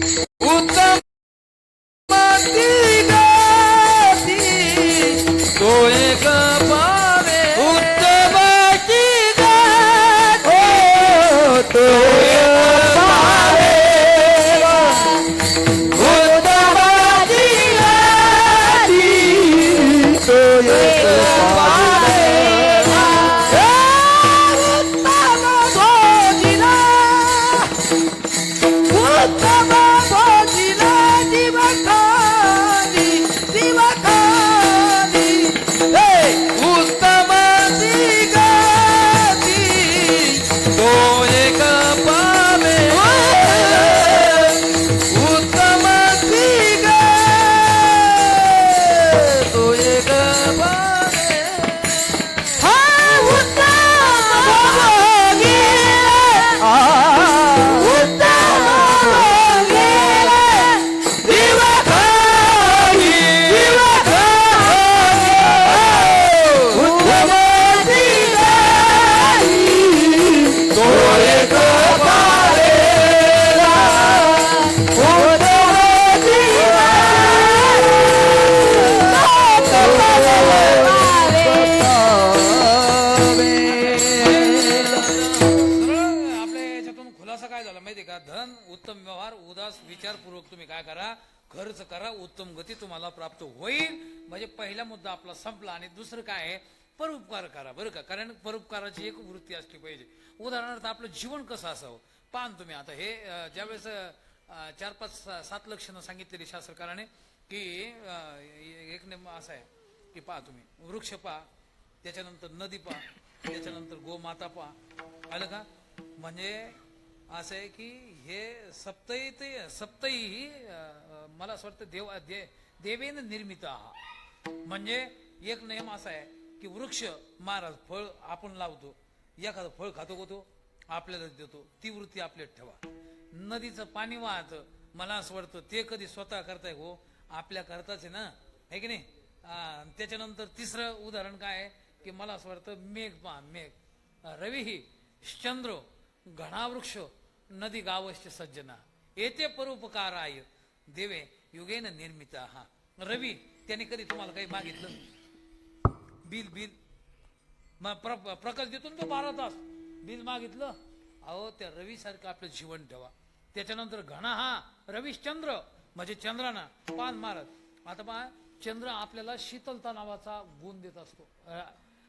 उत्तम गती तो एक पावे उत्तमाची गती तो एक पावे उत्तमाची गती तो एक पावे उत्तम भोजिला उत्तम भोजिला दिवखानी दिवखानी हे उत्तम दिगती तो एक पावे उत्तम दिग तो एक पावे हा उत्तम भोगिला उत्तम भोगिला दिवखानी दिवखानी उत्तम दिगती तो एक पावे उत्तम आपल्या याच्यातून खुलासा काय झाला माहिती का? धन, उत्तम व्यवहार, उदास विचारपूर्वक तुम्ही काय करा, खर्च करा, उत्तम गती तुम्हाला प्राप्त होईल. म्हणजे पहिला मुद्दा आपला संपला. आणि दुसरं काय आहे, परोपकार करा बरं का. कारण परोपकाराची एक वृत्ती असली पाहिजे. उदाहरणार्थ आपलं जीवन कसं असावं पाहन तुम्ही. आता हे ज्यावेळेस 4, 5, 7 लक्षणं सांगितलेली शास्त्रकाराने की एक नेम असं आहे की पहा तुम्ही, वृक्ष पहा, त्याच्यानंतर नदी पहा, त्याच्यानंतर गोमाता पहा. आलं का? म्हणजे असं आहे की हे सप्तही ही मला असं वाटतं देवेन निर्मित आहात. म्हणजे एक नियम असा आहे की वृक्ष महाराज फळ आपण लावतो, एखादं फळ खातो का तो आपल्याला देतो, ती वृत्ती आपल्यात ठेवा. नदीचं पाणी वाहतं, मला असं वाटतं ते कधी स्वतः करताय हो, आपल्या करताच आहे ना, आहे की नाही. त्याच्यानंतर तिसरं उदाहरण काय आहे की मला असं वाटतं मेघ पहा, मेघ, रवी ही चंद्र घणावृक्ष नदी गावश्च सज्जना येते परोपकार आय देवे युगेन निर्मित. हा रवी त्याने कधी तुम्हाला काही मागितलं? बिल प्रकल्प देतो तो 12 तास बिल मागितलं. अहो त्या रवी सारखं आपलं जीवन ठेवा. त्याच्यानंतर घणा हा रविश्चंद्र म्हणजे चंद्राना पान मारत. आता पहा, चंद्र आपल्याला शीतलता नावाचा गुण देत असतो.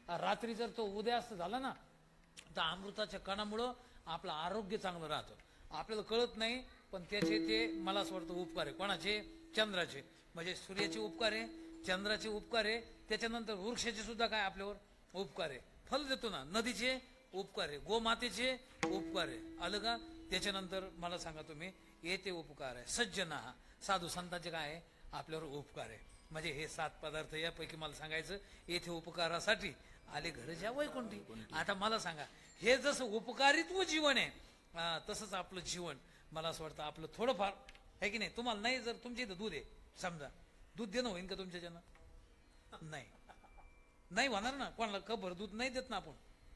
रात्री जर तो उदयास्त झाला ना तर अमृताच्या कणामुळं आपलं आरोग्य चांगलं राहतं. आपल्याला कळत नाही पण त्याचे ते मला असं वाटतं उपकार आहे. कोणाचे? चंद्राचे. म्हणजे सूर्याचे उपकार आहे, चंद्राचे उपकार आहे, त्याच्यानंतर वृक्षाचे सुद्धा काय आपल्यावर उपकार आहे. फल देतो ना, नदीचे उपकार आहे, गोमातेचे उपकार आहे. आलं का? त्याच्यानंतर मला सांगा तुम्ही, येते उपकार आहे सज्जना, हा साधू संतांचे काय आहे आपल्यावर उपकार आहे. म्हणजे हे 7 पदार्थ यापैकी मला सांगायचं, येथे उपकारासाठी आले घर ज्या वैकुंठी. आता मला सांगा, हे जसं उपकारित्व जीवन आहे तसंच आपलं जीवन मला असं वाटतं आपलं थोडंफार आहे की नाही. तुम्हाला नाही, जर तुमच्या इथं दूध आहे समजा, दूध देणं होईल का तुमच्या ज्यांना? नाही, नाही होणार ना. कोणाला कबर दूध नाही देत ना आपण.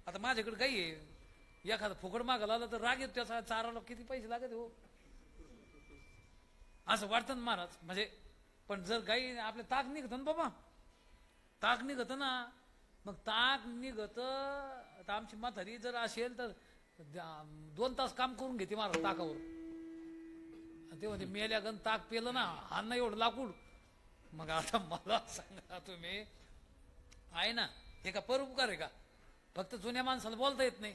आता माझ्याकडे गाई आहे, एखादा फुकट मागायला आला तर राग येतो, त्याचा चाराला किती पैसे लागत हो, असं वाटतं ना महाराज. म्हणजे पण जर गाई आपल्या ताक निघत ना बाबा, ताक निघत ना, मग ताक निघत तर आमची म्हातारी जर असेल तर 2 तास काम करून घेते महाराज ताकावर. ते म्हणते मेल्या गण ताक पेलं ना, हा नाही एवढं लाकूड. मग आता मला सांगा तुम्ही, आहे ना हे का परोपकार आहे का? फक्त जुन्या माणसाला बोलता येत नाही.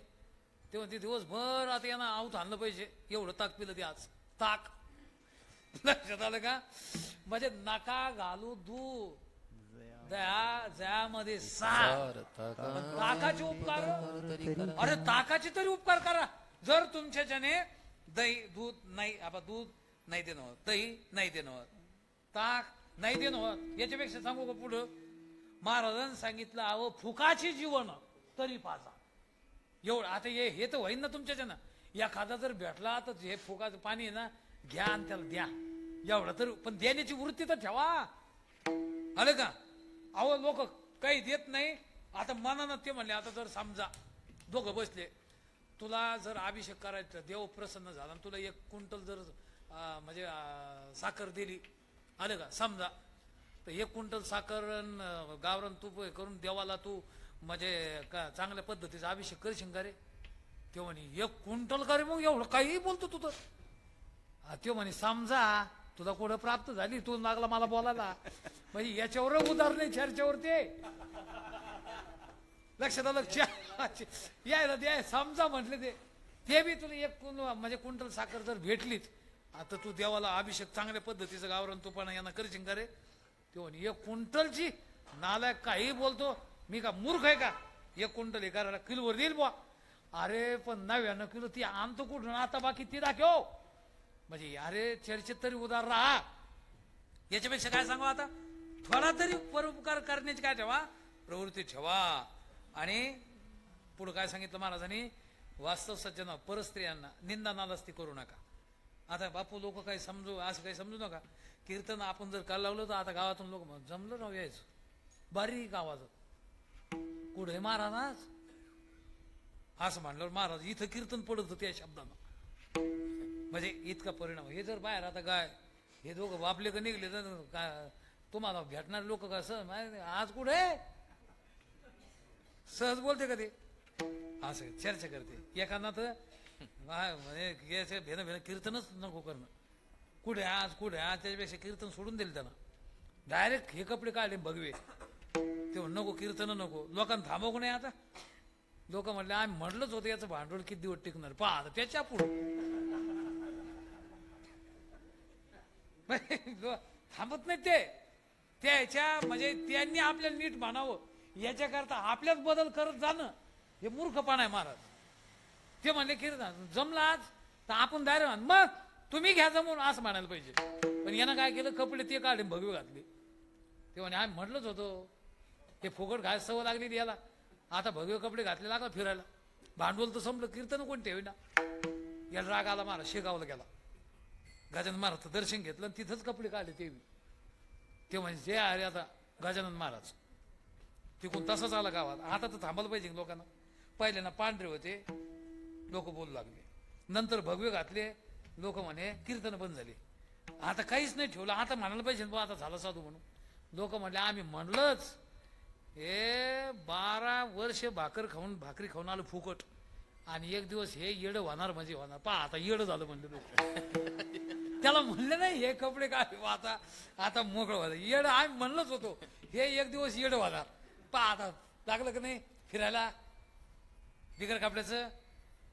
ते म्हणते दिवसभर आता यांना आऊत आणलं पाहिजे, एवढं ताक पिलं ते आज ताक. लक्षात आलं का? म्हणजे नका घालू दूध जयामध्ये सार, ताकाचे उपकार. अरे ताकाचे तरी उपकार करा. जर तुमच्याच्याने दही दूध नाही, आपण दूध नाही देणं होत, दही नाही देणं होत, ताक नाही देणं होत, याच्यापेक्षा सांगू का पुढं? महाराजांनी सांगितलं, अहो फुकाचे जीवन तरी पाजा. एवढं आता हे तर होईन ना तुमच्याच्यानं. एखादा जर भेटला तर हे फुकाचं पाणी आहे ना, घ्या आणि त्याला द्या, एवढं तर. पण देण्याची वृत्ती तर ठेवा. आलं का? अहो लोक काही देत नाही. आता मनानं ते म्हणले, आता जर समजा दोघं बसले, तुला जर अभिषेक करायचा, देव प्रसन्न झाला, तुला 1 क्विंटल जर म्हणजे म्हणजे साखर दिली, आलं का समजा, तर 1 क्विंटल साखर गावरान तूप हे करून देवाला तू म्हणजे का चांगल्या पद्धतीचा अभिषेक करशील का रे? ते म्हणे 1 क्विंटल का रे? मग एवढं काही बोलतो तू तर. ते म्हणे समजा तुला कुठं प्राप्त झाली, तू लागला मला बोलायला, म्हणजे याच्यावर उदार नाही चर्चेवर ते. लक्षात आलं? यायला ते समजा म्हटले ते बी तुला 1 म्हणजे क्विंटल साखर जर भेटलीच, आता तू देवाला अभिषेक चांगल्या पद्धतीचं गावरान तुपाना यांना करशील का रे? ते म्हणे 1 क्विंटलची, नालायक काही बोलतो, मी का मूर्ख आहे का? 1 क्विंटल हे करायला किलोवर देईल बुवा. अरे पण 99 किलो ती आणतो कुठून, आता बाकी ती दाखव. म्हणजे अरे चर्चेत तरी उदार राहा. याच्यापेक्षा काय सांगू आता? थोडा तरी परोपकार करण्याची काय ठेवा, प्रवृत्ती ठेवा. आणि पुढे काय सांगितलं महाराजांनी? वास्तव सज्जन परस्त्रियांना निंदा नालस्ती करू नका. आता बापू लोक काही समजू, असं काही समजू नका. कीर्तन आपण जर करायला लावलं तर आता गावातून लोक जमलं राव यायचं, बारीक आवाज, कुठे महाराज असं म्हणल्यावर महाराज इथं कीर्तन पडत होतं त्या शब्दानं. म्हणजे इतका परिणाम. हे जर बाहेर आता काय हे दोघं बापले का निघले तर काय तुम्हाला भेटणारे लोक का सहज आज कुठे सहज बोलते का ते, असं चर्चा करते एखादा तर म्हणजे भेन भेन कीर्तनच नको करणं. कुठे आज कुठे आज, त्याच्यापेक्षा कीर्तन सोडून दिलं त्यानं. डायरेक्ट हे कपडे काढले भगवे, ते नको कीर्तन नको. लोकांना थांबवू नाही आता. लोक म्हटले आम्ही म्हटलंच होतं याचं भांडवल किती दिवस टिकणार, पहा त्याच्या पुढे थांबत नाही ते. त्याच्या म्हणजे त्यांनी आपल्याला नीट म्हणावं याच्याकरता आपल्याच बदल करत जाणं हे मूर्खपणा आहे महाराज. ते म्हणले कीर्तन जमलं आज तर आपण डायरेक्ट मग तुम्ही घ्या जमून असं म्हणायला पाहिजे. पण यानं काय केलं, कपडे ते काढले भगवे घातले. ते म्हणे आम्ही म्हटलंच होतो हे फुकट घाय सवय लागली याला, आता भगवे कपडे घातले लागला फिरायला. भांडवल तर संपलं, कीर्तन कोण ठेवीना. याला राग आला महाराज, शेगावला गेला. गजानन महाराज दर्शन घेतलं आणि तिथंच कपडे काढले. ते म्हणजे जे अरे आता गजानन महाराज तिकून तसंच आला गावात. आता तर थांबायला पाहिजे लोकांना. पहिले ना पांढरे होते, लोक बोलू लागले. नंतर भगवे घातले, लोक म्हणे कीर्तन बंद झाली. आता काहीच नाही ठेवलं, आता म्हणायला पाहिजे आता झालं साधू म्हणून. लोक म्हणले आम्ही म्हणलंच, हे 12 वर्ष भाकरी खाऊन आलं फुकट, आणि एक दिवस हे येडं होणार म्हणजे होणार. पहा आता येडं झालं म्हणले लोक. त्याला म्हणले नाही हे कपडे काय आता मोकळं व्हायचं. येडं आम्ही म्हणलंच होतो हे एक दिवस येडं होणार. पहा आता लागलं का नाही फिरायला बिगर कपड्याचं.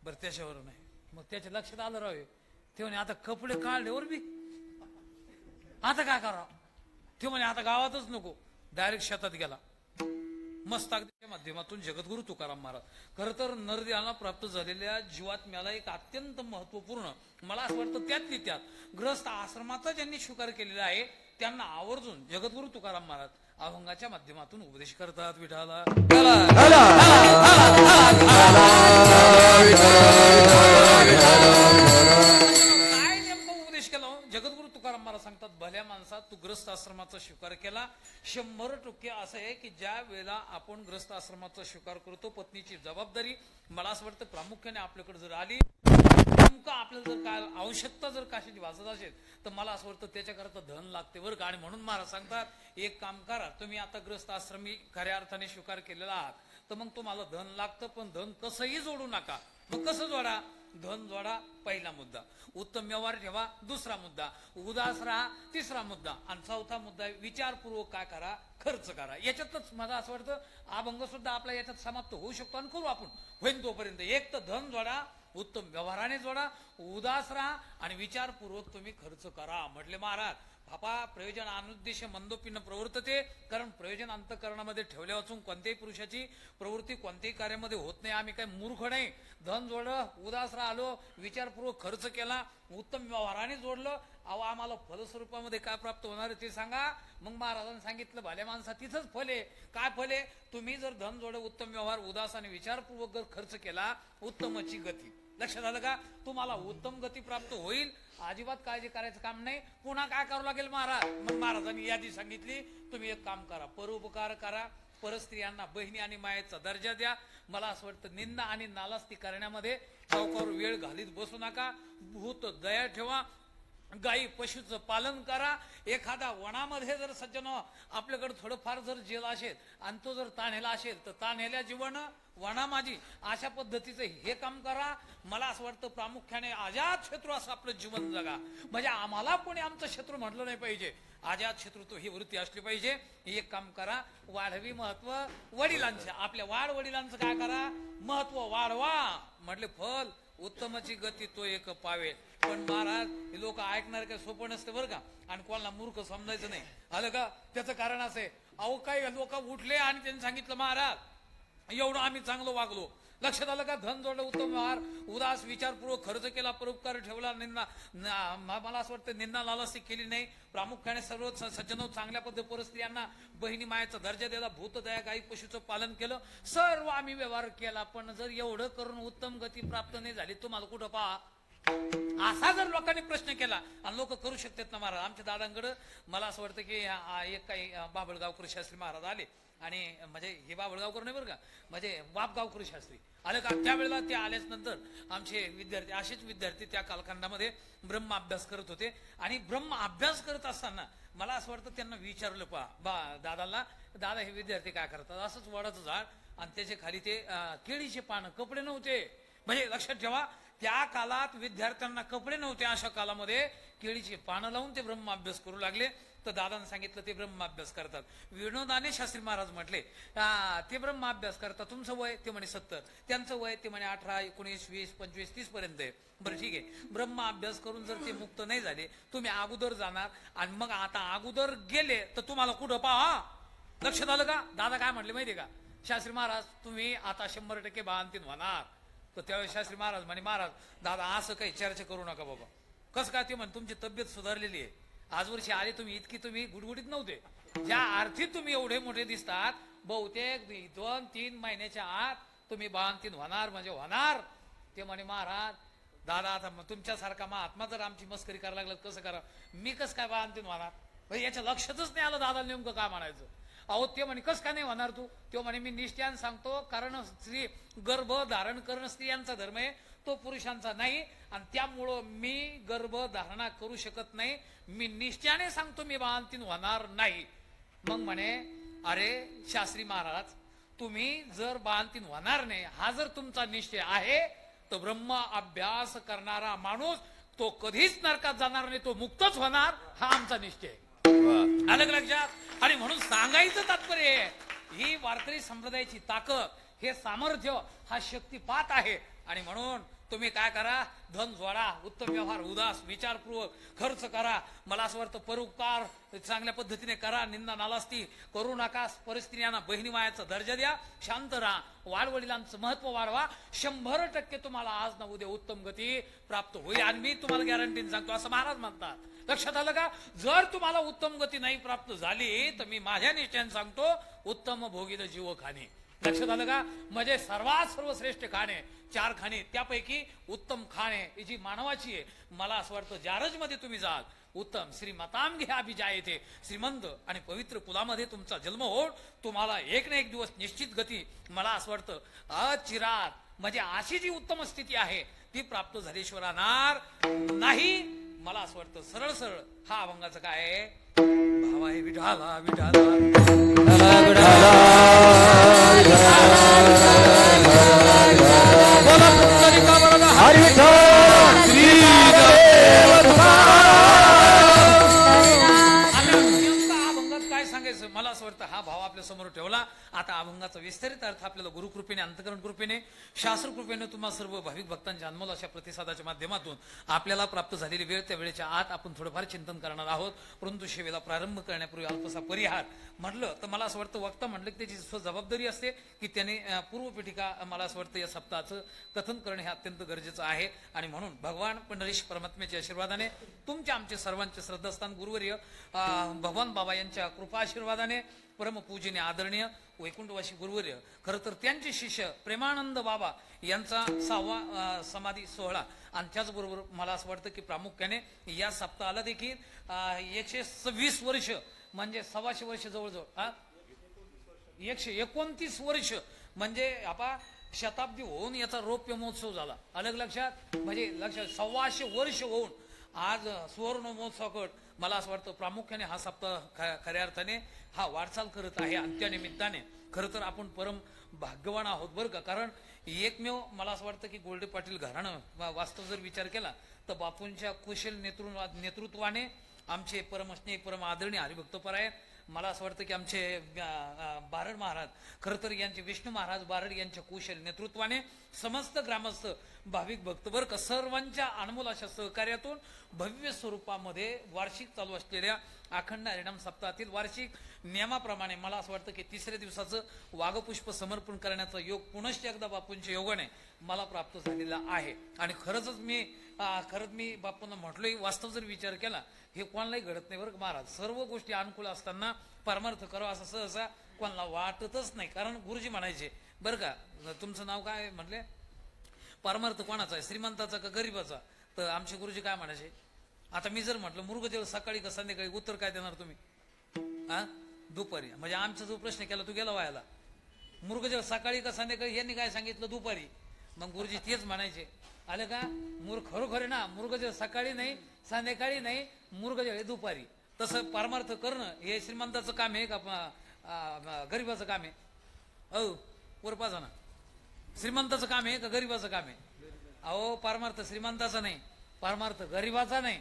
बरं त्याच्यावर नाही, मग त्याच्या लक्षात आलं राव. ते म्हणे आता कपडे काढल्यावर बी आता काय करावं. ते म्हणे आता गावातच नको, डायरेक्ट शेतात गेला. मस्त अगदी माध्यमातून जगद्गुरु तुकाराम महाराज. खरं तर नरदेहाला प्राप्त झालेल्या जीवात्म्याला एक अत्यंत महत्वपूर्ण, मला असं वाटतं त्यातली त्यात ग्रस्त आश्रमाचा ज्यांनी स्वीकार केलेला आहे त्यांना आवर्जून जगद्गुरु तुकाराम महाराज अभंगाच्या माध्यमातून उपदेश करतात. विठाला काय नेमका उपदेश केला जगद्गुरु तुकाराम महाराज सांगतात, भल्या माणसा तू ग्रस्त आश्रमाचा स्वीकार केला. 100% असं आहे की ज्या वेळेला आपण ग्रस्त आश्रमाचा स्वीकार करतो, पत्नीची जबाबदारी मला असं वाटतं प्रामुख्याने आपल्याकडे जर आली, नेमकं आपल्याला जर काय आवश्यकता जर कशाची वाचत असेल तर मला असं वाटतं त्याच्याकरता धन लागते बरं का. आणि म्हणून महाराज सांगतात एक काम करा, तुम्ही आता ग्रस्त आश्रमी खऱ्या अर्थाने स्वीकार केलेला आहात तर मग तुम्हाला धन लागतं, पण धन कसंही जोडू नका. मग कसं जोडा? धन जोडा पहिला मुद्दा, उत्तम व्यवहार ठेवा दुसरा मुद्दा, उदास राहा तिसरा मुद्दा, आणि चौथा मुद्दा विचारपूर्वक काय करा, खर्च करा. याच्यातच मला असं वाटतं अभंग सुद्धा आपला याच्यात समाप्त होऊ शकतो आणि करू आपण होईल तोपर्यंत. एक तर धन जोडा, उत्तम व्यवहाराने जोडा, उदास राहा आणि विचारपूर्वक तुम्ही खर्च करा. म्हटले महाराज बापा प्रयोजन अनुद्देश मंदोपीनं प्रवर्तते. कारण प्रयोजन अंतःकरणामध्ये ठेवल्या वाचून कोणत्याही पुरुषाची प्रवृत्ती कोणत्याही कार्यामध्ये होत नाही. आम्ही काही मूर्ख नाही. धन जोडलं, उदास राहिलो, विचारपूर्वक खर्च केला, उत्तम व्यवहाराने जोडलं, अहो आम्हाला फलस्वरूपामध्ये काय प्राप्त होणार ते सांगा. मग महाराजांनी सांगितलं भल्या माणसा तिथंच फले. काय फले? तुम्ही जर धन जोड, उत्तम व्यवहार, उदास आणि विचारपूर्वक जर खर्च केला, उत्तमची गती. लक्षात आलं का? तुम्हाला उत्तम गती प्राप्त होईल, अजिबात काळजी करायचं काम नाही. पुन्हा काय करावं लागेल महाराज? मग महाराजांनी यादी सांगितली, तुम्ही एक काम करा, परोपकार करा, परस्त्रियांना बहिणी आणि मायेचा दर्जा द्या. मला असं वाटतं निंदा आणि नालास्ती करण्यामध्ये चौकावर वेळ घालीत बसू नका. भूत दया ठेवा, गाई पशुचं पालन करा. एखादा वनामध्ये जर सज्जन आपल्याकडे थोडंफार जर जेल असेल आणि तो जर ताणेला असेल तर ताणेल्या जीवन वना माझी, अशा पद्धतीचं हे काम करा. मला असं वाटतं प्रामुख्याने अजात शत्रू असं आपलं जीवन जगा. म्हणजे आम्हाला कोणी आमचं शत्रू म्हटलं नाही पाहिजे. अजात शत्रुत्व ही वृत्ती असली पाहिजे. एक काम करा, वाढवी महत्व वडिलांचं, आपल्या वाढ वडिलांचं काय करा, महत्व वाढवा. म्हटले फल उत्तमाची गती तो एक पावेल. पण महाराज हे लोक ऐकणार काय सोपं नसतं बरं का. आणि कोणाला मूर्ख समजायचं नाही, आलं का. त्याचं कारण असं आहे, अहो काही लोक उठले आणि त्यांनी सांगितलं महाराज एवढं आम्ही चांगलं वागलो, लक्षात आलं का, धन जोडलं, उत्तम व्यवहार, उदास विचारपूर्वक खर्च केला, परोपकार ठेवला, मला असं वाटतं निंदा लालसी केली नाही. प्रामुख्याने सर्व सज्जन चांगल्या पद्धती परिस्थितीयांना बहिणी मायाचा दर्जा दिला, भूतदया गाई पशुचं पालन केलं, सर्व आम्ही व्यवहार केला. पण जर एवढं करून उत्तम गती प्राप्त नाही झाली, तुम्हाला कुठं पहा. असा जर लोकांनी प्रश्न केला, आणि लोक करू शकतात ना महाराज. आमच्या दादांकडं मला असं वाटतं की एक काही बाबळगावकर शास्त्री महाराज आले, आणि म्हणजे हे बाबळगावकर नाही बरं का, म्हणजे वापगावकर शास्त्री आले का. त्यावेळेला ते आल्याच नंतर आमचे विद्यार्थी, असेच विद्यार्थी त्या कालखंडामध्ये ब्रह्म अभ्यास करत होते. आणि ब्रह्म अभ्यास करत असताना मला असं वाटतं त्यांना विचारलं दादाला, दादा हे विद्यार्थी काय करतात. असंच वडाचं झाड आणि त्याच्या खाली ते केळीचे पानं, कपडे नव्हते. म्हणजे लक्षात ठेवा, त्या काळात विद्यार्थ्यांना कपडे नव्हते. अशा काळामध्ये केळीची पानं लावून ते ब्रह्म अभ्यास करू लागले. तर दादांनी सांगितलं ते ब्रह्म अभ्यास करतात. विनोदाने शास्त्री महाराज म्हटले ते ब्रह्म अभ्यास करतात. तुमचं वय ते म्हणे 70, त्यांचं वय ते म्हणे 18, 19, 20, 25, 30 पर्यंत आहे. बरं ठीक आहे, ब्रह्म अभ्यास करून जर ते मुक्त नाही झाले, तुम्ही अगोदर जाणार. आणि मग आता अगोदर गेले तर तुम्हाला कुठं पहा. लक्षात आलं का. दादा काय म्हटले माहितीये का, शास्त्री महाराज तुम्ही आता 100% बाळंतीण होणार. तर त्यावेळेस शास्त्री महाराज म्हणे, महाराज दादा असं काही चर्चा करू नका बाबा. कसं काय ते म्हणे, तुमची तब्येत सुधारलेली आहे, आजवर्षी आले तुम्ही, इतकी तुम्ही गुडगुडीत नव्हते. ज्या अर्थी तुम्ही एवढे मोठे दिसतात, बहुतेक 2-3 महिन्याच्या आत तुम्ही बाळंतीण होणार म्हणजे होणार. ते म्हणे महाराज दादा आता तुमच्यासारखा महात्मा जर आमची मस्करी करायला लागला कसं करा, मी कसं काय बाळंतीण होणार. याच्या लक्षातच नाही आलं दादा नेमकं काय म्हणायचं. अहो ते म्हणे कसं काय नाही होणार तू. तो म्हणे मी निष्ठ्यान सांगतो, कारण स्त्री गर्भ धारण करणं स्त्रियांचा धर्म आहे, तो पुरुषांचा नाही. आणि त्यामुळं मी गर्भ धारणा करू शकत नाही. मी निष्ठ्याने सांगतो मी बाळंतीण होणार नाही. मग म्हणे अरे शास्त्री महाराज तुम्ही जर बाळंतीण होणार नाही हा जर तुमचा निश्चय आहे, तर ब्रह्म अभ्यास करणारा माणूस तो कधीच नरकात जाणार नाही, तो मुक्तच होणार, हा आमचा निश्चय. अलग लक्षात. आणि म्हणून सांगायचं तात्पर्य ही वारकरी संप्रदायाची ताकद, हे सामर्थ्य, हा शक्तिपात आहे. आणि म्हणून तुम्ही काय करा, धन जोडा, उत्तम व्यवहार, उदास विचारपूर्वक खर्च करा. मला असं वाटतं परोपकार चांगल्या पद्धतीने करा, निंदा नालास्ती करू नका, परिस्त्रियांना बहिणी मायाचा दर्जा द्या, शांत राहा, वाडवडिलांचं महत्व वाढवा. 100% तुम्हाला आज ना उद्या उत्तम गती प्राप्त होईल. आणि मी तुम्हाला गॅरंटीने सांगतो असं महाराज म्हणतात. लक्षात आलं का. जर तुम्हाला उत्तम गती नाही प्राप्त झाली तर मी माझ्या निश्चयाने सांगतो उत्तम भोगील जीव खाणे. लक्षात आलं का. म्हणजे सर्वात सर्वश्रेष्ठ खाणे 4 खाणे, त्यापैकी उत्तम खाणे ही जी मानवाची आहे. मला असं वाटतं जारज मध्ये तुम्ही जाल, उत्तम श्रीमताम घ्या अभिजा येथे, श्रीमंत आणि पवित्र कुलामध्ये तुमचा जन्म होऊन तुम्हाला एक ना एक दिवस निश्चित गती, मला असं वाटतं अचिरात, म्हणजे अशी जी उत्तम स्थिती आहे ती प्राप्त झाल्याशिवाय राहणार नाही. मला असं वाटतं सरळ सरळ हा अभंगाचं काय आहे, भाव आहे विठाला विठाला मला असं वाटतं हा भाव आपल्या समोर ठेवला. आता अभंगाचा विस्तारित अर्थ आपल्याला गुरुकृपेने, अंतकरण कृपेने, शास्त्र कृपेने तुम्हा सर्व भाविक भक्तांच्या अनमोल अशा प्रतिसादाच्या माध्यमातून आपल्याला प्राप्त झालेली वेळ त्या वेळेच्या आत आपण थोडंफार चिंतन करणार आहोत. परंतु सेवेला प्रारंभ करण्यापूर्वी अल्पसा परिहार म्हटलं तर मला असं वाटतं वक्ता म्हटलं की त्याची जबाबदारी असते की त्याने पूर्वपीठिका, मला असं वाटतं या सप्ताहाचं कथन करणे हे अत्यंत गरजेचं आहे. आणि म्हणून भगवान पंढरीश परमात्म्याच्या आशीर्वादाने तुमच्या आमचे सर्वांचे श्रद्धास्थान गुरुवर्य भगवान बाबा यांच्या कृपा आशीर्वादाने परमपूजनीय आदरणीय वैकुंठवासी गुरुवर्य, खरं तर त्यांचे शिष्य प्रेमानंद बाबा यांचा 6वा समाधी सोहळा. आणि त्याचबरोबर मला असं वाटतं की प्रामुख्याने या सप्ताहाला देखील 126 वर्ष म्हणजे 125 वर्ष जवळजवळ 129 वर्ष म्हणजे आपण शताब्दी होऊन याचा रौप्य महोत्सव झाला. अलग लक्षात, म्हणजे लक्षात 125 वर्ष होऊन आज सुवर्ण महोत्सवाकड मला असं वाटतं प्रामुख्याने हा सप्ताह खऱ्या अर्थाने हा वाटचाल करत आहे. आणि त्या निमित्ताने खरं तर आपण परम भाग्यवान आहोत बरं का. कारण एकमेव मला असं वाटतं की गोल्डे पाटील घराणं वास्तव जर विचार केला तर बापूंच्या कुशल नेतृत्वाने आमचे परमस्नेही परम आदरणीय हरिभक्तपरायण मला असं वाटतं की आमचे बारड महाराज खरं तर यांचे विष्णू महाराज बारड यांच्या कुशल नेतृत्वाने समस्त ग्रामस्थ भाविक भक्त वर्ग सर्वांच्या अनमोल अशा सहकार्यातून भव्य स्वरूपामध्ये वार्षिक चालू असलेल्या अखंड हरिनाम सप्ताहातील वार्षिक नियमाप्रमाणे मला असं वाटतं की तिसऱ्या दिवसाचं वाघपुष्प समर्पण करण्याचा योग पुनश्च एकदा बापूंच्या योगाने मला प्राप्त झालेला आहे. आणि खरंच मी बापूंना म्हटलोय वास्तव जर विचार केला हे कोणालाही घडत नाही बरं का महाराज. सर्व गोष्टी अनुकूल असताना परमार्थ करावा असं सहसा कोणाला वाटतच नाही. कारण गुरुजी म्हणायचे बरं का, तुमचं नाव काय म्हटले, परमार्थ कोणाचा आहे, श्रीमंताचा का गरीबाचा? तर आमचे गुरुजी काय म्हणायचे, आता मी जर म्हटलं मुर्गदेव सकाळी का संध्याकाळी, उत्तर काय देणार तुम्ही? हा, दुपारी. म्हणजे आमचा जो प्रश्न केला तू गेला व्हायला, मुर्गदेव सकाळी का संध्याकाळी, यांनी काय सांगितलं दुपारी. मग गुरुजी तेच म्हणायचे, आलं का खरोखर ना, मुर्गदेव सकाळी नाही संध्याकाळी नाही, मुर्गदेव हे दुपारी. तसं परमार्थ करणं हे श्रीमंताचं काम आहे का गरीबाचं काम आहे? अहो वर ना, श्रीमंताचं काम आहे का गरीबाचं काम आहे? अहो परमार्थ श्रीमंताचा नाही, परमार्थ गरीबाचा नाही.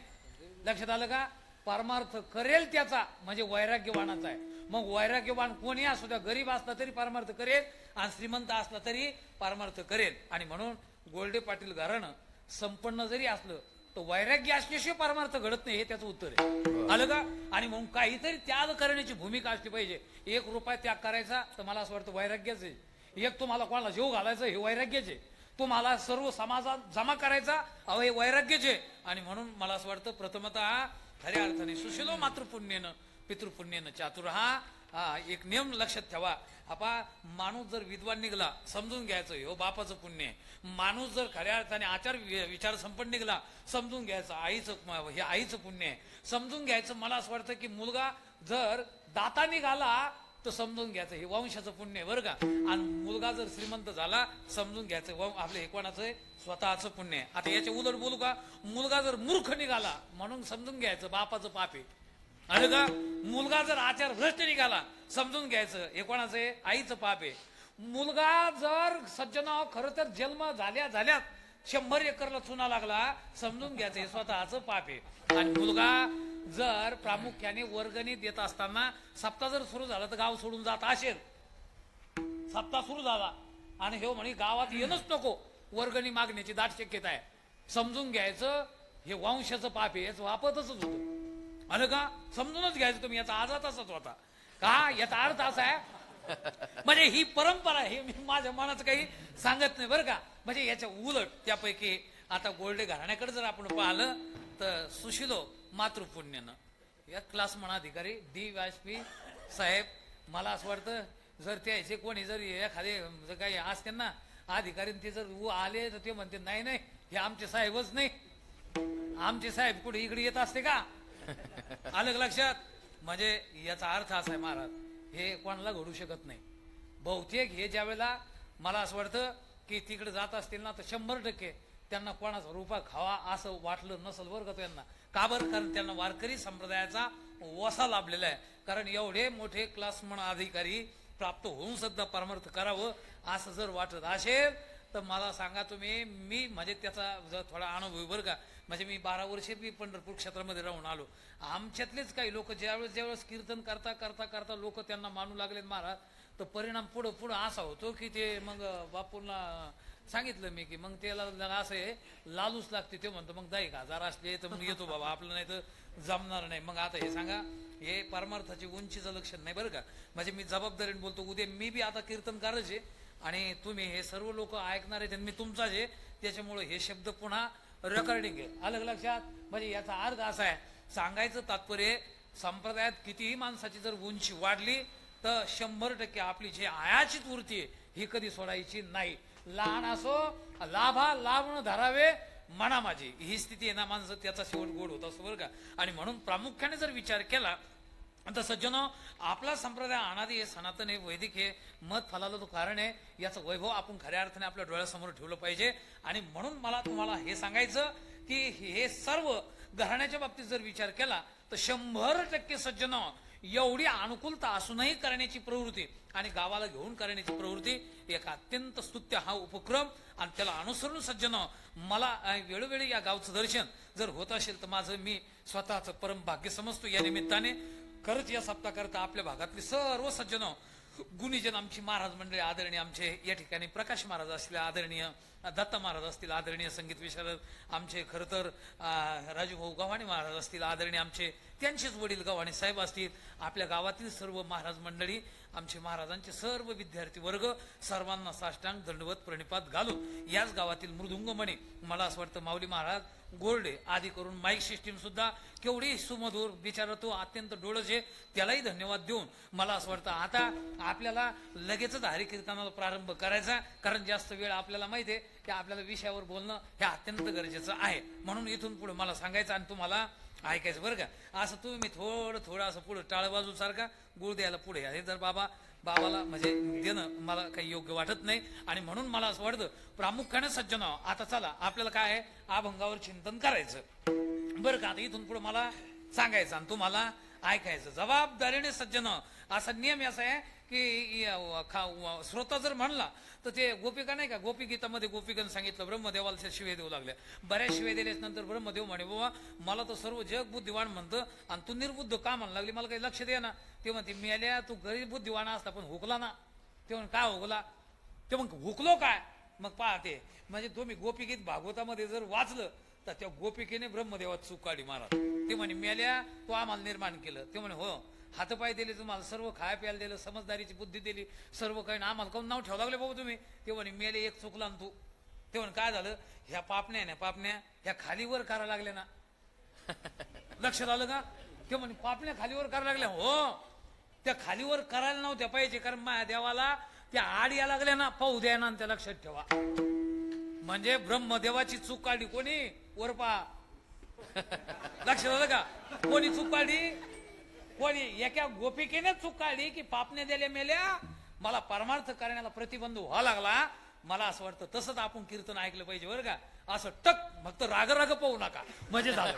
लक्षात आलं का? परमार्थ करेल त्याचा म्हणजे वैराग्यवानाचा आहे. मग वैराग्यवान कोणी असू द्या, गरीब असला तरी परमार्थ करेल आणि श्रीमंत असला तरी परमार्थ करेल. आणि म्हणून गोल्डे पाटील घराणं संपन्न जरी असलं तर वैराग्य असल्याशिवाय परमार्थ घडत नाही, हे त्याचं उत्तर आहे. आलं का? आणि म्हणून काहीतरी त्याग करण्याची भूमिका असली पाहिजे. 1 रुपया त्याग करायचा तर मला असं वाटतं वैराग्यच आहे. एक तुम्हाला कोणाला जीव घालायचं हे वैराग्यच आहे. तुम्हाला सर्व समाजात जमा करायचा अहो हे वैराग्यच आहे. आणि म्हणून मला असं वाटतं प्रथमतः खऱ्या अर्थाने सुशीलो मातृपुण्यनं पितृपुण्यनं चातुर हा एक नियम लक्षात ठेवा. आपा माणूस जर विद्वान निघला समजून घ्यायचं हो बापाचं पुण्य आहे. माणूस जर खऱ्या अर्थाने आचार विचार संपन्न निघला समजून घ्यायचं हे आईचं पुण्य आहे. समजून घ्यायचं मला असं वाटतं की मुलगा जर दाता निघाला तर समजून घ्यायचं हे वंशाचं पुण्य आहे बरं का. आणि मुलगा जर श्रीमंत झाला समजून घ्यायचं आपलं हे कोणाचं आहे, स्वतःचं पुण्य आहे. आता याच्या उलट बोलू का, मुलगा जर मूर्ख निघाला म्हणून समजून घ्यायचं बापाचं पाप आहे. आलं का? मुलगा जर आचार भ्रष्ट निघाला समजून घ्यायचं हे कोणाचं आहे, आईचं पाप आहे. मुलगा जर सज्जन खरं तर जन्म झाल्यात 100 एकरला चुना लागला समजून घ्यायचं हे स्वतःचं पाप आहे. आणि मुलगा जर प्रामुख्याने वर्गणी देत असताना सप्ताह जर सुरू झाला तर गाव सोडून जात असेल, सप्ताह सुरू झाला आणि हे म्हणे गावात येणंच नको, वर्गणी मागण्याची दाट शक्यता आहे, समजून घ्यायचं हे वंशाचं पाप आहे. याचं वापतच होतं. आलं का? समजूनच घ्यायचं तुम्ही, याचा आजा तसाच होता का, याचा अर्थ असा आहे म्हणजे ही परंपरा आहे. मी माझ्या मनाचं काही सांगत नाही बरं का. म्हणजे याच्या उलट त्यापैकी आता गोल्डे घराण्याकडे जर आपण पाहिलं तर सुशीलो मातृपुण्यानं या क्लास म्हणा अधिकारी DYSP साहेब मला असं वाटतं जर त्याचे कोणी जर एखादे जर काही असते ना अधिकारी ते जर आले तर ते म्हणते नाही नाही हे आमचे साहेबच नाही, आमचे साहेब कुठे इकडे येत असते का? आलं लक्षात? म्हणजे याचा अर्थ असा आहे महाराज हे कोणाला घडू शकत नाही. बहुतेक हे ज्या वेळेला मला असं वाटतं की तिकडे जात असतील ना तर 100% त्यांना कोणाचा रुपा खावा असं वाटलं नसल बरं का त्यांना. का बरं? कारण त्यांना वारकरी संप्रदायाचा वसा लाभलेला आहे. कारण एवढे मोठे क्लास म्हणा अधिकारी प्राप्त होऊन सुद्धा परमार्थ करावं असं जर वाटत असेल तर मला सांगा तुम्ही, मी म्हणजे त्याचा जर थोडा अनुभव बरं का. म्हणजे मी 12 वर्षे मी पंढरपूर क्षेत्रामध्ये राहून आलो. आमच्यातलेच काही लोक ज्यावेळेस कीर्तन करता करता करता लोक त्यांना मानू लागले महाराज तर परिणाम पुढं असा होतो की ते मग बापूंना सांगितलं मी की मग त्याला असं आहे लालूच लागते. ते म्हणतो मग 10,000 असले तर मग येतो बाबा, आपलं नाही तर जमणार नाही. मग आता हे सांगा हे परमार्थाची उंचीचं लक्षण नाही बरं का. म्हणजे मी जबाबदारीने बोलतो, उद्या मी बी आता कीर्तन करायचे आणि तुम्ही हे सर्व लोक ऐकणार आहेत, मी तुमचाच आहे, त्याच्यामुळे हे शब्द पुन्हा रेकॉर्डिंग आहे. अलग लक्षात? म्हणजे याचा अर्थ असा आहे, सांगायचं तात्पर्य संप्रदायात कितीही माणसाची जर उंची वाढली तर 100% आपली जी आयाचित वृत्ती आहे ही कधी सोडायची नाही. लहान असो लाभणं धरावे मना माझी, ही स्थिती आहे ना माणसं त्याचा शेवट गोड होत असतो बरं का. आणि म्हणून प्रामुख्याने जर विचार केला तर सज्जनो आपला संप्रदाय अनादी आहे, सनातन आहे, वैदिक आहे, मत फलाला तो कारण आहे. याचं वैभव आपण खऱ्या अर्थाने आपल्या डोळ्यासमोर ठेवलं पाहिजे. आणि म्हणून मला तुम्हाला हे सांगायचं की हे सर्व घराण्याच्या बाबतीत जर विचार केला तर 100% सज्जन एवढी अनुकूलता असूनही करण्याची प्रवृत्ती आणि गावाला घेऊन करण्याची प्रवृत्ती एक अत्यंत स्तुत्य हा उपक्रम आणि त्याला अनुसरून सज्जन मला वेळोवेळी या गावचं दर्शन जर होत असेल तर माझं मी स्वतःचं परम भाग्य समजतो. या निमित्ताने खरंच या सप्ताहाकरता आपल्या भागातली सर्व सज्जन गुणीजन आमची महाराज मंडळी आदरणीय आमचे या ठिकाणी प्रकाश महाराज असतील आदरणीय दत्ता महाराज असतील आदरणीय संगीत विशारद आमचे खरं तर राजूभाऊ गव्हाणे महाराज असतील आदरणीय आमचे त्यांचेच वडील गव्हाणे साहेब असतील आपल्या गावातील सर्व महाराज मंडळी आमचे महाराजांचे सर्व विद्यार्थी वर्ग सर्वांना साष्टांग दंडवत प्रणिपात घालून याच गावातील मृदुंगमणी मला असं वाटतं माऊली महाराज गोल्डे आदी करून माईक सिस्टीम सुद्धा केवढी सुमधुर बिचारा तो अत्यंत डोळस आहे त्यालाही धन्यवाद देऊन मला असं वाटतं आता आपल्याला लगेचच हरी कीर्तनाला प्रारंभ करायचा कारण जास्त वेळ आपल्याला माहिती आहे की आपल्याला विषयावर बोलणं हे अत्यंत गरजेचं आहे म्हणून इथून पुढे मला सांगायचं आणि तुम्हाला ऐकायचं बरं का. असं तुम्ही थोडं असं पुढे टाळ बाजू सारखा गुळ द्यायला पुढे हे जर बाबाला म्हणजे देणं मला काही योग्य वाटत नाही आणि म्हणून मला असं वाटतं प्रामुख्याने सज्जन आता चला आपल्याला काय आहे अभंगावर चिंतन करायचं बरं का. आता इथून पुढे मला सांगायचं आणि तुम्हाला ऐकायचं जबाबदारीने सज्जन असा नियम असा आहे की श्रोता जर म्हणला तर ते गोपिका नाही का गोपी गीतामध्ये गोपिकांनी सांगितलं ब्रह्मदेवाला शिवे देऊ लागल्या बऱ्याच शिवे दिल्याच नंतर ब्रह्मदेव म्हणे बाबा मला तर सर्व जग बुद्धिवान म्हणतं आणि तू निर्बुद्ध का म्हणायला लागली मला काही लक्ष दे ना. ते म्हणते मेल्या तू गरीब बुद्धिवान असता पण हुकला ना. ते म्हण काय हुकला ते मग हुकलो काय मग पाहते म्हणजे तुम्ही गोपिगीत भागवतामध्ये जर वाचलं तर त्या गोपिकेने ब्रह्मदेवात चूक काढली महाराज. ते म्हणे मेल्या तू आम्हाला निर्माण केलं. ते म्हणे हो हातपाय दिले तुम्हाला सर्व खाया प्यायला दिलं समजदारीची बुद्धी दिली सर्व काही आम्हाला काऊन नाव ठेवं लागले बाबा तुम्ही. ते म्हणे मेले एक चुकला तू. ते म्हणे काय झालं ह्या पापण्या ह्या खालीवर करायला लागल्या ना. लक्षात आलं का. ते म्हणे पापण्या खालीवर करायला लागल्या हो त्या खालीवर करायला नव्हत्या पाहिजे कारण माझ्या देवाला त्या आड या लागल्या ना पाहू द्या ना त्या लक्षात ठेवा. म्हणजे ब्रह्मदेवाची चूक काढली कोणी वर पा. लक्षात आलं का कोणी चूक काढली कोणी एका गोपिकेने चूक काढली की पापने दिल्या मेल्या मला परमार्थ करण्याला प्रतिबंध व्हावा लागला. मला असं वाटतं तसंच आपण कीर्तन ऐकलं पाहिजे बरं का. असं टक फक्त राग पाहू नका म्हणजे झालं.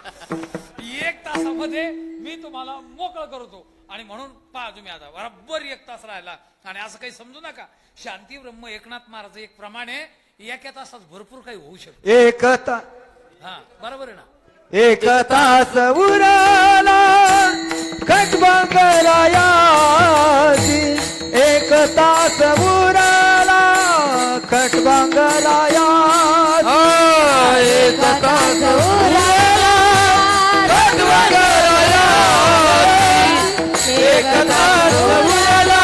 1 तासामध्ये मी तुम्हाला मोकळं करतो आणि म्हणून पहा तुम्ही आता बरोबर 1 तास राहिला आणि असं काही समजू नका. शांती ब्रह्म एकनाथ महाराज एक प्रमाणे 1 तासात भरपूर काही होऊ शकतं. एकता हा बरोबर आहे ना. 1 तास उराला खटबंगरायाची 1 तास उराला खटबंगरायाची 1 तास उराला खटबंगरायाची 1 तास उराला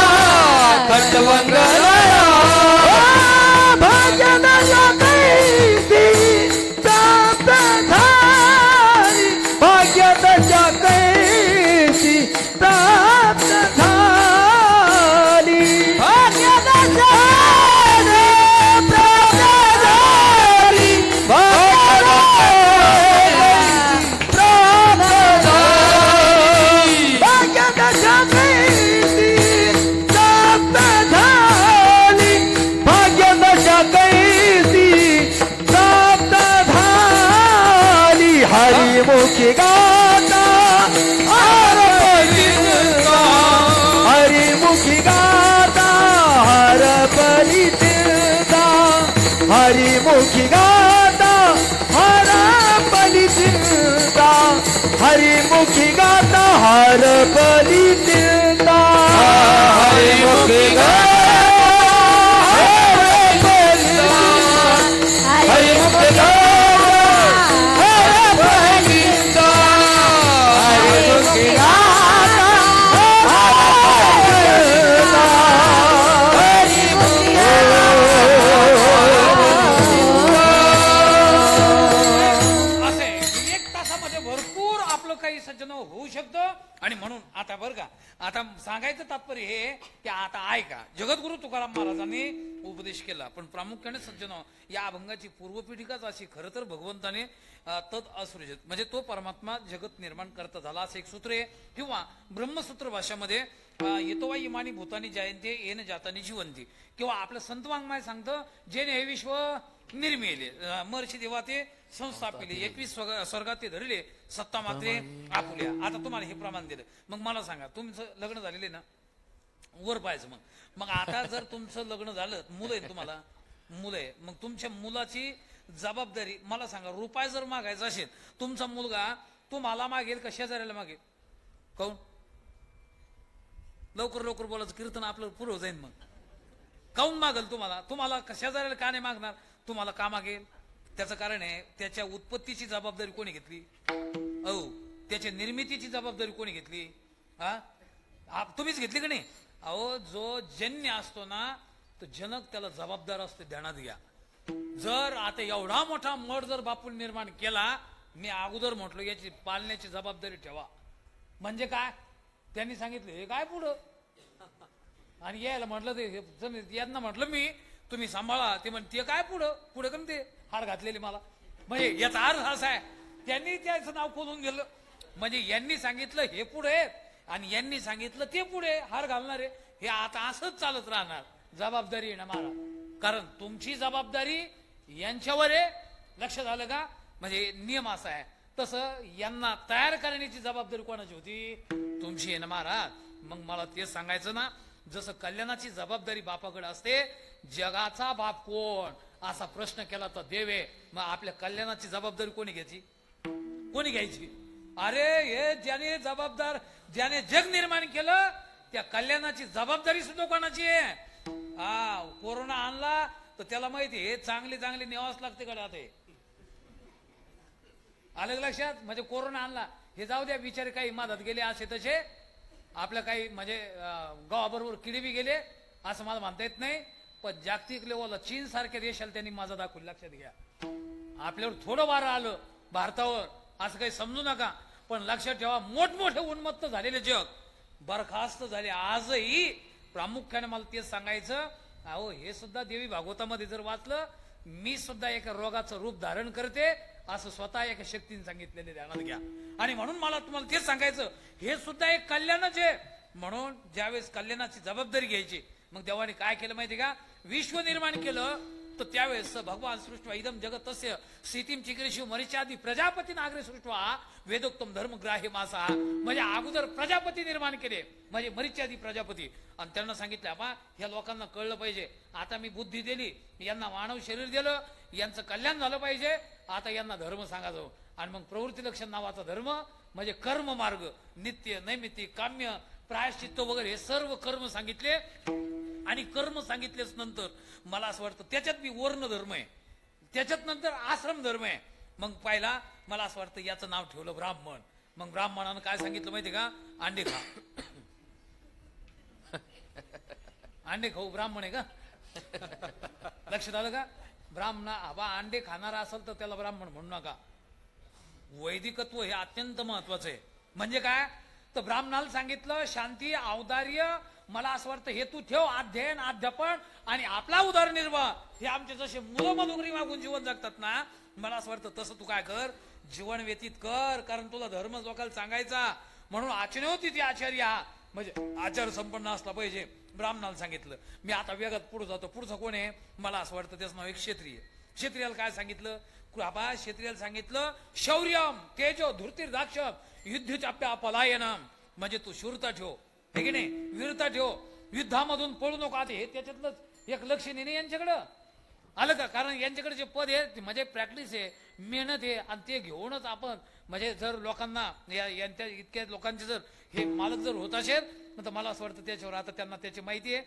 खटबंगरायाची भाग्यदाया कैसी प्राप्त झाली भाग्यदाया कैसी प्राप्त झाली भाग्यदाया प्राप्त झाली भाग्यदाया कैसी प्राप्त झाली भाग्यदाया कैसी प्राप्त झाली हरिमुखी गाता हरिमुखी गाता हरपली चिंता हरिमुखी गाता हरपली चिंता हरिमुखी गाता हरपली चिंता हरिमुखी होऊ शकतं. आणि म्हणून आता बरं का आता सांगायचं तात्पर्य हे की आता ऐका जगद्गुरु तुकाराम महाराजांनी उपदेश केला पण प्रामुख्याने सज्जन या अभंगाची पूर्वपीठिकाच अशी खरं तर भगवंताने तद असृजत म्हणजे तो परमात्मा जगत निर्माण करता झाला असं एक सूत्र आहे किंवा ब्रह्मसूत्र भाषामध्ये येतो वा इमानी भूतानी जयंती येन जातानी जिवंती किंवा आपलं संत वाङ्मय सांगतं जेने हे विश्व निर्मिले महर्षी देवा ते संस्थापिले 21 स्वर्गात ते धरले सत्ता मात्रे आपुल्या. आता तुम्हाला हे प्रमाण दिलं. मग मला सांगा, तुमचं लग्न झालेले ना, वर पाहायचं. मग आता जर तुमचं लग्न झालं, मुलं आहे तुम्हाला, मुलं आहे, मग तुमच्या मुलाची जबाबदारी मला सांगा. रुपये जर मागायचा असेल, तुमचा मुलगा तुम्हाला मागेल का शेजाऱ्याला मागेल? काऊन? लवकर लवकर बोलायचं, कीर्तन आपलं पुरं जाईल. मग काऊन मागेल तुम्हाला? तुम्हाला शेजाऱ्याला का नाही मागणार? तुम्हाला का मागेल? त्याचं कारण आहे, त्याच्या उत्पत्तीची जबाबदारी कोणी घेतली? त्याच्या निर्मितीची जबाबदारी कोणी घेतली? तुम्हीच घेतली का नाही? अहो, जो जन्य असतो ना, तो जनक त्याला जबाबदार असते, ध्यानात घ्या. जर आता एवढा मोठा मठ जर बापून निर्माण केला, मी अगोदर म्हटलो याची पालण्याची जबाबदारी ठेवा. म्हणजे काय? त्यांनी सांगितलं हे काय पुढं, आणि यायला म्हटलं ते यांना म्हटलं मी तुम्ही सांभाळा. ते म्हणते काय पुढं पुढे कमी ते हार घातलेले मला. म्हणजे याचा अर्थ असा आहे, त्यांनी त्याचं नाव खोलून गेलं. म्हणजे यांनी सांगितलं हे पुढे आणि यांनी सांगितलं ते पुढे हार घालणारे. हे आता असंच चालत राहणार. जबाबदारी आहे ना मला, कारण तुमची जबाबदारी यांच्यावर आहे. लक्ष झालं का? म्हणजे नियम असा आहे. तसं यांना तयार करण्याची जबाबदारी कोणाची होती? तुमची आहे ना महाराज. मग मला तेच सांगायचं ना, जसं कल्याणाची जबाबदारी बापाकडे असते, जगाचा बाप कोण असा प्रश्न केला तर देवे, मग आपल्या कल्याणाची जबाबदारी कोणी घ्यायची? कोणी घ्यायची? अरे हे ज्याने जग निर्माण केलं, त्या कल्याणाची जबाबदारी सुद्धा कोणाची आहे? कोरोना आणला तर त्याला माहिती हे चांगली चांगली न्यावाच लागते गड्या. ते आलं लक्षात? म्हणजे कोरोना आणला हे जाऊ द्या, बिचारे काही मदत गेले असे तसे, आपल्या काही म्हणजे गावाबरोबर किडे बी गेले असं मला म्हणता येत नाही. पण जागतिक लेवलला चीन सारख्या देशाला त्यांनी माझा दाखवली. लक्षात घ्या, आपल्यावर थोडं वारं आलं भारतावर असं काही समजू नका. पण लक्षात ठेवा, मोठमोठे उन्मत्त झालेले जग बरखास्त झाले. आजही प्रामुख्याने मला तेच सांगायचं, अहो हे सुद्धा देवी भागवतामध्ये जर वाचलं, मी सुद्धा एका रोगाचं रूप धारण करते असं स्वतः एका शक्तीने सांगितलेले, ध्यानात घ्या. आणि म्हणून मला तुम्हाला तेच सांगायचं, हे सुद्धा एक कल्याणच आहे. म्हणून ज्यावेळेस कल्याणाची जबाबदारी घ्यायची, मग देवाने काय केलं माहिती का? विश्व निर्माण केलं तर त्यावेळेस भगवान सृष्टवा इदम जगत तस्य स्थितीम चिकीर्षु मरीच्यादी प्रजापती नागरे सृष्टवा वेदोक्तम धर्मग्राह्य मासा. म्हणजे अगोदर प्रजापती निर्माण केले, म्हणजे मरीच्यादी प्रजापती, आणि त्यांना सांगितलं आपा ह्या लोकांना कळलं पाहिजे, आता मी बुद्धी दिली, यांना मानव शरीर दिलं, यांचं कल्याण झालं पाहिजे, आता यांना धर्म सांगा जाऊ. आणि मग प्रवृत्ती लक्षण नावाचा धर्म म्हणजे कर्म मार्ग, नित्य नैमित्तिक काम्य प्रायश्चित्त वगैरे हे सर्व कर्म सांगितले. आणि कर्म सांगितलेच नंतर मला असं वाटतं त्याच्यात बी वर्ण धर्म आहे, त्याच्यात नंतर आश्रम धर्म आहे. मग पाहिला मला असं वाटतं याचं नाव ठेवलं ब्राह्मण. मग ब्राह्मणानं काय सांगितलं माहिती का? अंडे खा. अंडे खाऊ ब्राह्मण आहे का? लक्षात आलं का? अंडे खाणारा असेल तर त्याला ब्राह्मण म्हणू नका. वैदिकत्व हे अत्यंत महत्वाचं आहे. म्हणजे काय? तर ब्राह्मणाला सांगितलं शांती औदार्य, मला असं वाटतं हेतू ठेव, अध्ययन अध्यापन आणि आपला उदरनिर्वाह, हे आमचे जसे मुलं मधुगरी मागून जीवन जगतात ना, मला असं वाटतं तसं तू काय कर, जीवन व्यतीत कर. कारण तुला धर्म लोकांना सांगायचा. म्हणून आचरणे होती ती आचार्य, म्हणजे आचार संपन्न असला पाहिजे. ब्राह्मणाला सांगितलं. मी आता वेगात पुढे जातो. पुढचं कोण आहे? मला असं वाटतं त्याचं नाव एक क्षत्रिय. क्षत्रियाला काय सांगितलं? बाबा क्षत्रियाला सांगितलं शौर्यम तेजो धृतिर्दाक्षम युद्धचाप्या पलायनम, म्हणजे तू शूरता ठेव, हे की नाही, वीरता ठेव, युद्धामधून पळू नको. आता हे त्याच्यातलं एक लक्ष नाही यांच्याकडं आलं का? कारण यांच्याकडे जे पद आहे म्हणजे प्रॅक्टिस आहे, मेहनत आहे, आणि ते घेऊनच आपण म्हणजे जर लोकांना इतक्या लोकांचे जर हे मालक जर होत असेल तर मला असं वाटतं त्याच्यावर आता त्यांना त्याची माहिती आहे.